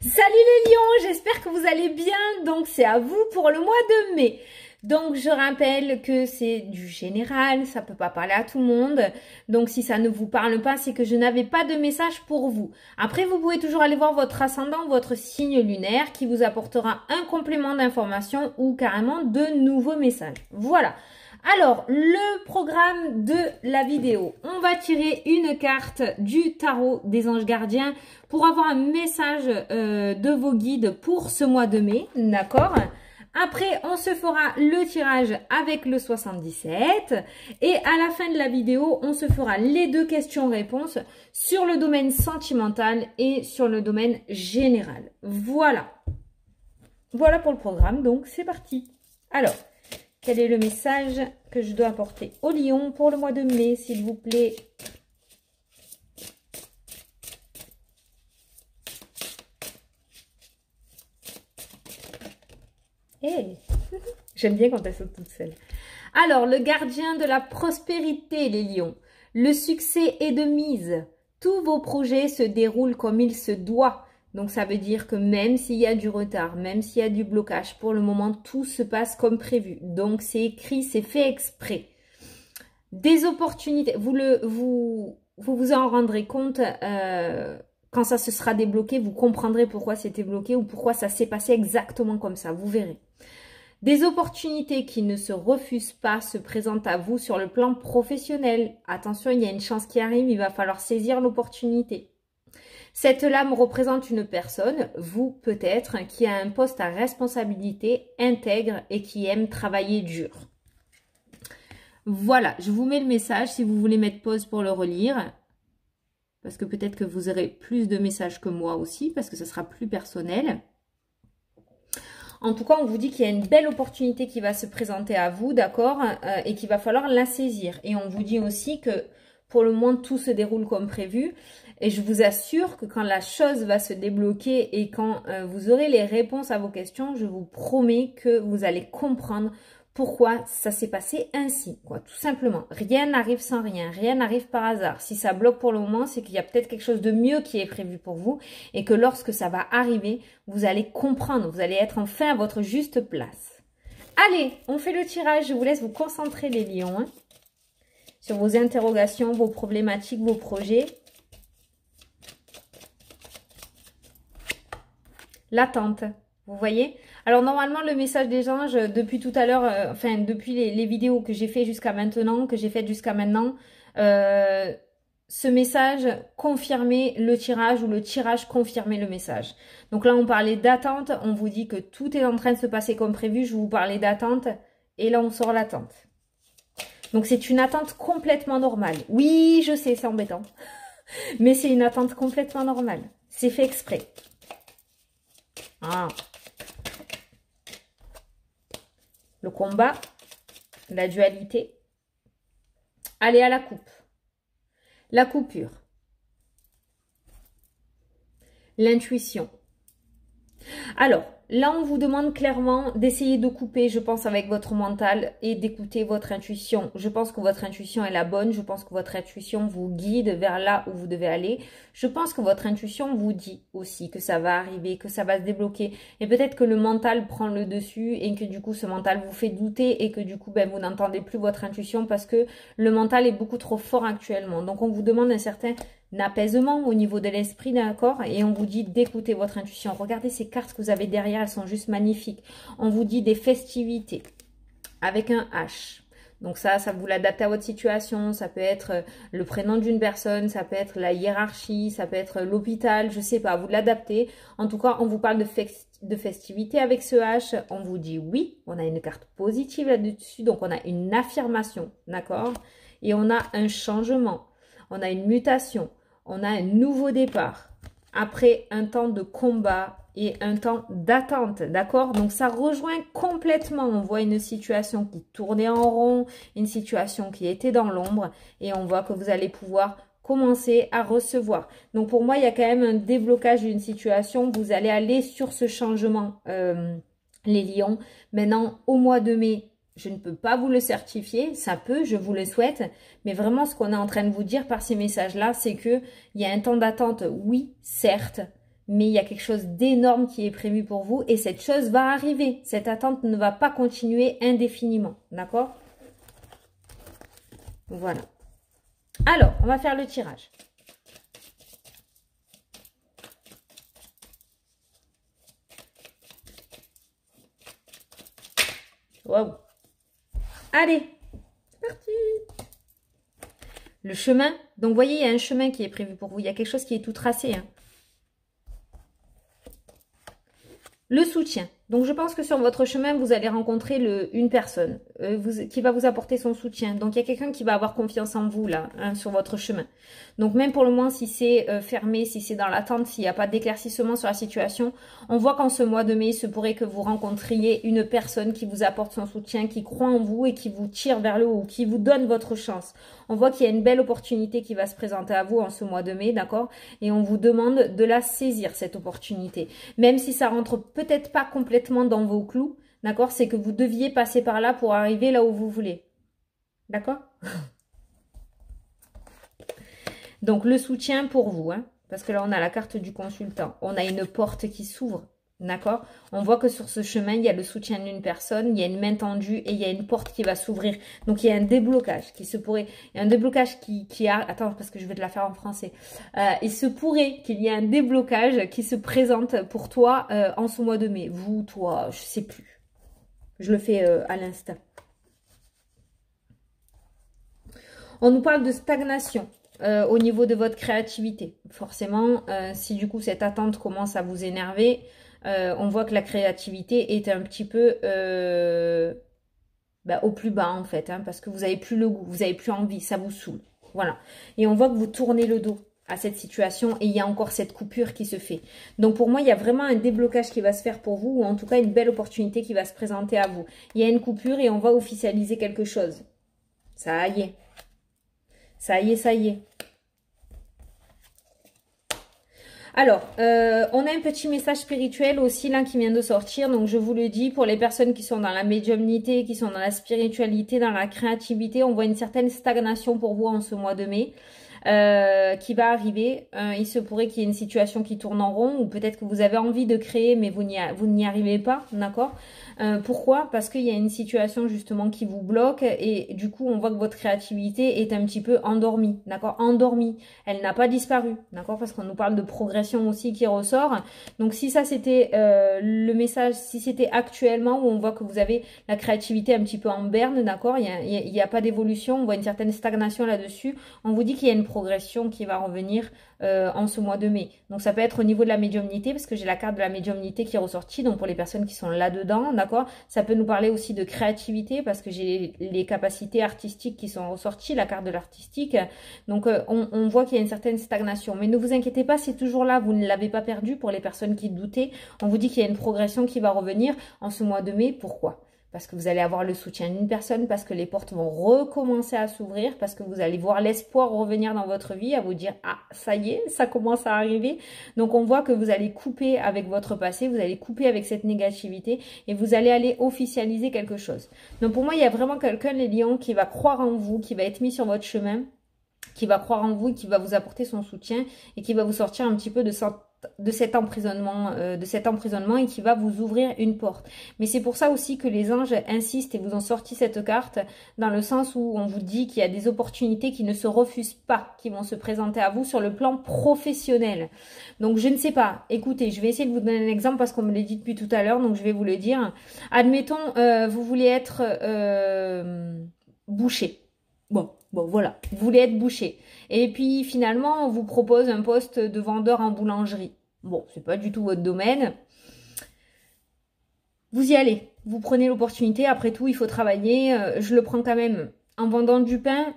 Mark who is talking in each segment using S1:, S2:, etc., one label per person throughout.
S1: Salut les lions, j'espère que vous allez bien. Donc c'est à vous pour le mois de mai. Donc je rappelle que c'est du général, ça peut pas parler à tout le monde. Donc si ça ne vous parle pas, c'est que je n'avais pas de message pour vous. Après vous pouvez toujours aller voir votre ascendant, votre signe lunaire qui vous apportera un complément d'information ou carrément de nouveaux messages. Voilà. Alors, le programme de la vidéo. On va tirer une carte du tarot des anges gardiens pour avoir un message de vos guides pour ce mois de mai, d'accord? Après, on se fera le tirage avec le 77 et à la fin de la vidéo, on se fera les deux questions-réponses sur le domaine sentimental et sur le domaine général. Voilà. Voilà pour le programme, donc c'est parti. Alors, quel est le message que je dois apporter au lion pour le mois de mai, s'il vous plaît? Hey. J'aime bien quand elles sont toutes seules. Alors, le gardien de la prospérité, les lions. Le succès est de mise. Tous vos projets se déroulent comme il se doit. Donc, ça veut dire que même s'il y a du retard, même s'il y a du blocage, pour le moment, tout se passe comme prévu. Donc, c'est écrit, c'est fait exprès. Des opportunités, vous en rendrez compte quand ça se sera débloqué, vous comprendrez pourquoi c'était bloqué ou pourquoi ça s'est passé exactement comme ça, vous verrez. Des opportunités qui ne se refusent pas se présentent à vous sur le plan professionnel. Attention, il y a une chance qui arrive, il va falloir saisir l'opportunité. Cette lame représente une personne, vous peut-être, qui a un poste à responsabilité, intègre et qui aime travailler dur. Voilà, je vous mets le message si vous voulez mettre pause pour le relire. Parce que peut-être que vous aurez plus de messages que moi aussi, parce que ça sera plus personnel. En tout cas, on vous dit qu'il y a une belle opportunité qui va se présenter à vous, d'accord, et qu'il va falloir la saisir. Et on vous dit aussi que pour le moment, tout se déroule comme prévu. Et je vous assure que quand la chose va se débloquer et quand vous aurez les réponses à vos questions, je vous promets que vous allez comprendre pourquoi ça s'est passé ainsi, quoi, tout simplement. Rien n'arrive sans rien, rien n'arrive par hasard. Si ça bloque pour le moment, c'est qu'il y a peut-être quelque chose de mieux qui est prévu pour vous et que lorsque ça va arriver, vous allez comprendre, vous allez être enfin à votre juste place. Allez, on fait le tirage, je vous laisse vous concentrer les lions, hein, sur vos interrogations, vos problématiques, vos projets. L'attente, vous voyez? Alors normalement le message des anges depuis tout à l'heure, enfin depuis les vidéos que j'ai fait jusqu'à maintenant, ce message confirmait le tirage ou le tirage confirmait le message. Donc là on parlait d'attente, on vous dit que tout est en train de se passer comme prévu, je vous parlais d'attente et là on sort l'attente. Donc c'est une attente complètement normale. Oui, je sais, c'est embêtant, mais c'est une attente complètement normale, c'est fait exprès. Ah. Le combat, la dualité. Allez à la coupe. La coupure. L'intuition. Alors, là, on vous demande clairement d'essayer de couper, je pense, avec votre mental et d'écouter votre intuition. Je pense que votre intuition est la bonne. Je pense que votre intuition vous guide vers là où vous devez aller. Je pense que votre intuition vous dit aussi que ça va arriver, que ça va se débloquer. Et peut-être que le mental prend le dessus et que du coup, ce mental vous fait douter et que du coup, ben, vous n'entendez plus votre intuition parce que le mental est beaucoup trop fort actuellement. Donc, on vous demande un certain apaisement au niveau de l'esprit, d'accord? Et on vous dit d'écouter votre intuition. Regardez ces cartes que vous avez derrière, elles sont juste magnifiques. On vous dit des festivités avec un H. Donc ça vous l'adapte à votre situation. Ça peut être le prénom d'une personne, ça peut être la hiérarchie, ça peut être l'hôpital, je sais pas, vous l'adaptez. En tout cas, on vous parle de festivités avec ce H. On vous dit oui, on a une carte positive là-dessus, donc on a une affirmation, d'accord? Et on a un changement, on a une mutation. On a un nouveau départ après un temps de combat et un temps d'attente, d'accord? Donc, ça rejoint complètement. On voit une situation qui tournait en rond, une situation qui était dans l'ombre et on voit que vous allez pouvoir commencer à recevoir. Donc, pour moi, il y a quand même un déblocage d'une situation. Vous allez aller sur ce changement, les lions. Maintenant, au mois de mai, je ne peux pas vous le certifier, ça peut, je vous le souhaite, mais vraiment ce qu'on est en train de vous dire par ces messages-là, c'est qu'il y a un temps d'attente, oui, certes, mais il y a quelque chose d'énorme qui est prévu pour vous et cette chose va arriver. Cette attente ne va pas continuer indéfiniment, d'accord? Voilà. Alors, on va faire le tirage. Waouh! Allez, c'est parti! Le chemin. Donc, vous voyez, il y a un chemin qui est prévu pour vous. Il y a quelque chose qui est tout tracé. Hein. Le soutien. Donc, je pense que sur votre chemin, vous allez rencontrer une personne qui va vous apporter son soutien. Donc, il y a quelqu'un qui va avoir confiance en vous, là, hein, sur votre chemin. Donc, même pour le moment, si c'est fermé, si c'est dans l'attente, s'il n'y a pas d'éclaircissement sur la situation, on voit qu'en ce mois de mai, il se pourrait que vous rencontriez une personne qui vous apporte son soutien, qui croit en vous et qui vous tire vers le haut, qui vous donne votre chance. On voit qu'il y a une belle opportunité qui va se présenter à vous en ce mois de mai, d'accord? Et on vous demande de la saisir, cette opportunité. Même si ça rentre peut-être pas complètement dans vos clous, d'accord? C'est que vous deviez passer par là pour arriver là où vous voulez. D'accord? Donc, le soutien pour vous, hein, parce que là, on a la carte du consultant. On a une porte qui s'ouvre, d'accord? On voit que sur ce chemin, il y a le soutien d'une personne, il y a une main tendue et il y a une porte qui va s'ouvrir. Donc, il y a un déblocage qui se pourrait... Il y a un déblocage qui a... Attends, parce que je vais te la faire en français. Il se pourrait qu'il y ait un déblocage qui se présente pour toi en ce mois de mai. Vous, toi, je sais plus. Je le fais à l'instant. On nous parle de stagnation. Au niveau de votre créativité. Forcément, si du coup cette attente commence à vous énerver, on voit que la créativité est un petit peu au plus bas en fait, hein, parce que vous n'avez plus le goût, vous n'avez plus envie, ça vous saoule. Voilà. Et on voit que vous tournez le dos à cette situation et il y a encore cette coupure qui se fait. Donc pour moi, il y a vraiment un déblocage qui va se faire pour vous, ou en tout cas une belle opportunité qui va se présenter à vous. Il y a une coupure et on va officialiser quelque chose. Ça y est. Ça y est, ça y est. Alors, on a un petit message spirituel aussi là qui vient de sortir. Donc, je vous le dis, pour les personnes qui sont dans la médiumnité, qui sont dans la spiritualité, dans la créativité, on voit une certaine stagnation pour vous en ce mois de mai. Qui va arriver. Il se pourrait qu'il y ait une situation qui tourne en rond ou peut-être que vous avez envie de créer mais vous n'y arrivez pas, d'accord? Pourquoi? Parce qu'il y a une situation justement qui vous bloque et du coup on voit que votre créativité est un petit peu endormie, d'accord? Endormie. Elle n'a pas disparu, d'accord? Parce qu'on nous parle de progression aussi qui ressort. Donc si ça c'était le message, si c'était actuellement où on voit que vous avez la créativité un petit peu en berne, d'accord? Il y a pas d'évolution, on voit une certaine stagnation là-dessus. On vous dit qu'il y a une progression qui va revenir en ce mois de mai. Donc ça peut être au niveau de la médiumnité parce que j'ai la carte de la médiumnité qui est ressortie. Donc pour les personnes qui sont là-dedans, d'accord, ça peut nous parler aussi de créativité parce que j'ai les capacités artistiques qui sont ressorties, la carte de l'artistique. Donc on voit qu'il y a une certaine stagnation. Mais ne vous inquiétez pas, c'est toujours là, vous ne l'avez pas perdu. Pour les personnes qui doutaient, on vous dit qu'il y a une progression qui va revenir en ce mois de mai. Pourquoi ? Parce que vous allez avoir le soutien d'une personne, parce que les portes vont recommencer à s'ouvrir, parce que vous allez voir l'espoir revenir dans votre vie, à vous dire « Ah, ça y est, ça commence à arriver ». Donc, on voit que vous allez couper avec votre passé, vous allez couper avec cette négativité et vous allez aller officialiser quelque chose. Donc, pour moi, il y a vraiment quelqu'un, les lions, qui va croire en vous, qui va être mis sur votre chemin, qui va croire en vous, qui va vous apporter son soutien et qui va vous sortir un petit peu de cet emprisonnement et qui va vous ouvrir une porte. Mais c'est pour ça aussi que les anges insistent et vous ont sorti cette carte dans le sens où on vous dit qu'il y a des opportunités qui ne se refusent pas, qui vont se présenter à vous sur le plan professionnel. Donc je ne sais pas, écoutez, je vais essayer de vous donner un exemple parce qu'on me l'a dit depuis tout à l'heure, donc je vais vous le dire. Admettons, vous voulez être boucher. Bon, voilà, vous voulez être boucher. Et puis, finalement, on vous propose un poste de vendeur en boulangerie. Bon, c'est pas du tout votre domaine. Vous y allez. Vous prenez l'opportunité. Après tout, il faut travailler. Je le prends quand même. En vendant du pain,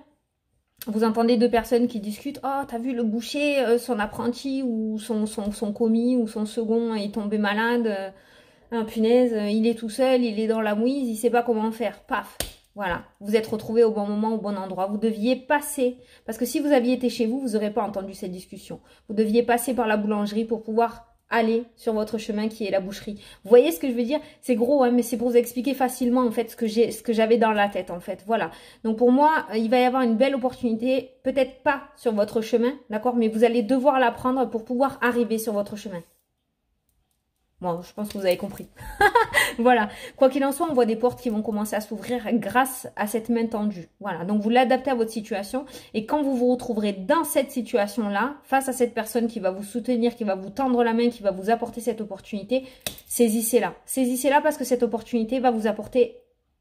S1: vous entendez deux personnes qui discutent. « Oh, t'as vu le boucher, son apprenti ou son commis ou son second est tombé malade. Punaise, il est tout seul, il est dans la mouise, il sait pas comment faire. Paf !» Voilà, vous êtes retrouvé au bon moment, au bon endroit. Vous deviez passer, parce que si vous aviez été chez vous, vous n'aurez pas entendu cette discussion. Vous deviez passer par la boulangerie pour pouvoir aller sur votre chemin qui est la boucherie. Vous voyez ce que je veux dire? C'est gros, hein, mais c'est pour vous expliquer facilement en fait ce que j'avais dans la tête en fait. Voilà. Donc pour moi, il va y avoir une belle opportunité, peut-être pas sur votre chemin, d'accord, mais vous allez devoir la prendre pour pouvoir arriver sur votre chemin. Bon, je pense que vous avez compris. Voilà. Quoi qu'il en soit, on voit des portes qui vont commencer à s'ouvrir grâce à cette main tendue. Voilà. Donc, vous l'adaptez à votre situation. Et quand vous vous retrouverez dans cette situation-là, face à cette personne qui va vous soutenir, qui va vous tendre la main, qui va vous apporter cette opportunité, saisissez-la. Saisissez-la parce que cette opportunité va vous apporter,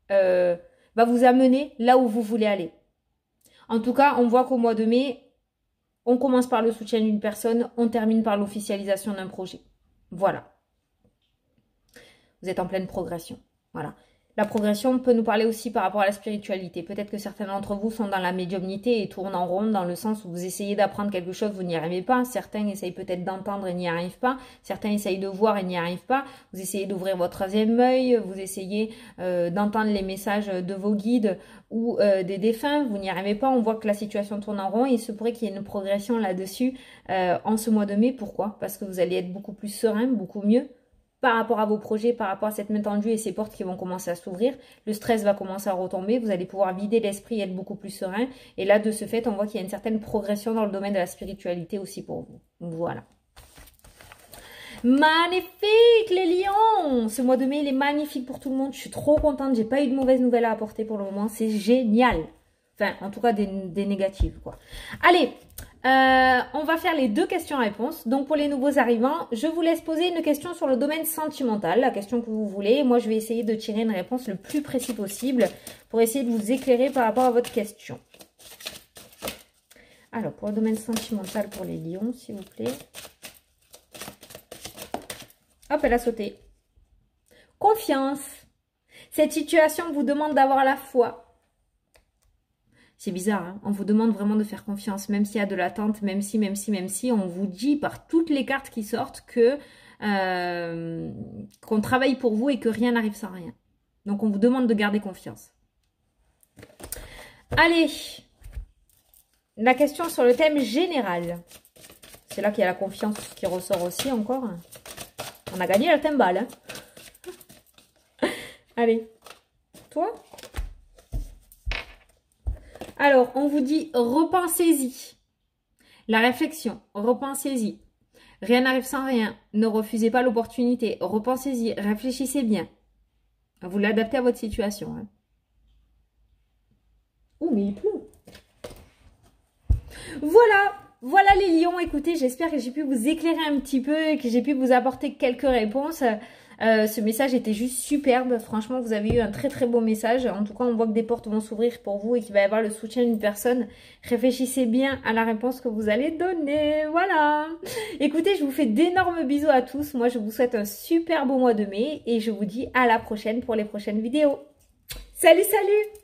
S1: va vous amener là où vous voulez aller. En tout cas, on voit qu'au mois de mai, on commence par le soutien d'une personne, on termine par l'officialisation d'un projet. Voilà. Vous êtes en pleine progression. Voilà. La progression peut nous parler aussi par rapport à la spiritualité. Peut-être que certains d'entre vous sont dans la médiumnité et tournent en rond dans le sens où vous essayez d'apprendre quelque chose, vous n'y arrivez pas. Certains essayent peut-être d'entendre et n'y arrivent pas. Certains essayent de voir et n'y arrivent pas. Vous essayez d'ouvrir votre troisième œil. Vous essayez d'entendre les messages de vos guides ou des défunts. Vous n'y arrivez pas. On voit que la situation tourne en rond et il se pourrait qu'il y ait une progression là-dessus en ce mois de mai. Pourquoi? Parce que vous allez être beaucoup plus serein, beaucoup mieux par rapport à vos projets, par rapport à cette main tendue et ces portes qui vont commencer à s'ouvrir. Le stress va commencer à retomber, vous allez pouvoir vider l'esprit et être beaucoup plus serein. Et là, de ce fait, on voit qu'il y a une certaine progression dans le domaine de la spiritualité aussi pour vous. Voilà. Magnifique les lions! Ce mois de mai, il est magnifique pour tout le monde. Je suis trop contente, j'ai pas eu de mauvaises nouvelles à apporter pour le moment. C'est génial. Enfin, en tout cas, des négatives, quoi. Allez, on va faire les 2 questions-réponses. Donc, pour les nouveaux arrivants, je vous laisse poser une question sur le domaine sentimental, la question que vous voulez. Moi, je vais essayer de tirer une réponse le plus précis possible pour essayer de vous éclairer par rapport à votre question. Alors, pour le domaine sentimental pour les lions, s'il vous plaît. Hop, elle a sauté. Confiance. Cette situation vous demande d'avoir la foi. C'est bizarre, hein, on vous demande vraiment de faire confiance, même s'il y a de l'attente, même si, on vous dit par toutes les cartes qui sortent que qu'on travaille pour vous et que rien n'arrive sans rien. Donc, on vous demande de garder confiance. Allez, la question sur le thème général. C'est là qu'il y a la confiance qui ressort aussi encore. On a gagné la timbale. Hein. Allez, toi ? Alors, on vous dit, repensez-y. La réflexion, repensez-y. Rien n'arrive sans rien. Ne refusez pas l'opportunité. Repensez-y, réfléchissez bien. Vous l'adaptez à votre situation. Hein. Oh, mais il pleut. Voilà les lions. Écoutez, j'espère que j'ai pu vous éclairer un petit peu et que j'ai pu vous apporter quelques réponses. Ce message était juste superbe. Franchement, vous avez eu un très très beau message. En tout cas, on voit que des portes vont s'ouvrir pour vous et qu'il va y avoir le soutien d'une personne. Réfléchissez bien à la réponse que vous allez donner. Voilà. Écoutez, je vous fais d'énormes bisous à tous. Moi, je vous souhaite un super beau mois de mai et je vous dis à la prochaine pour les prochaines vidéos. Salut, salut!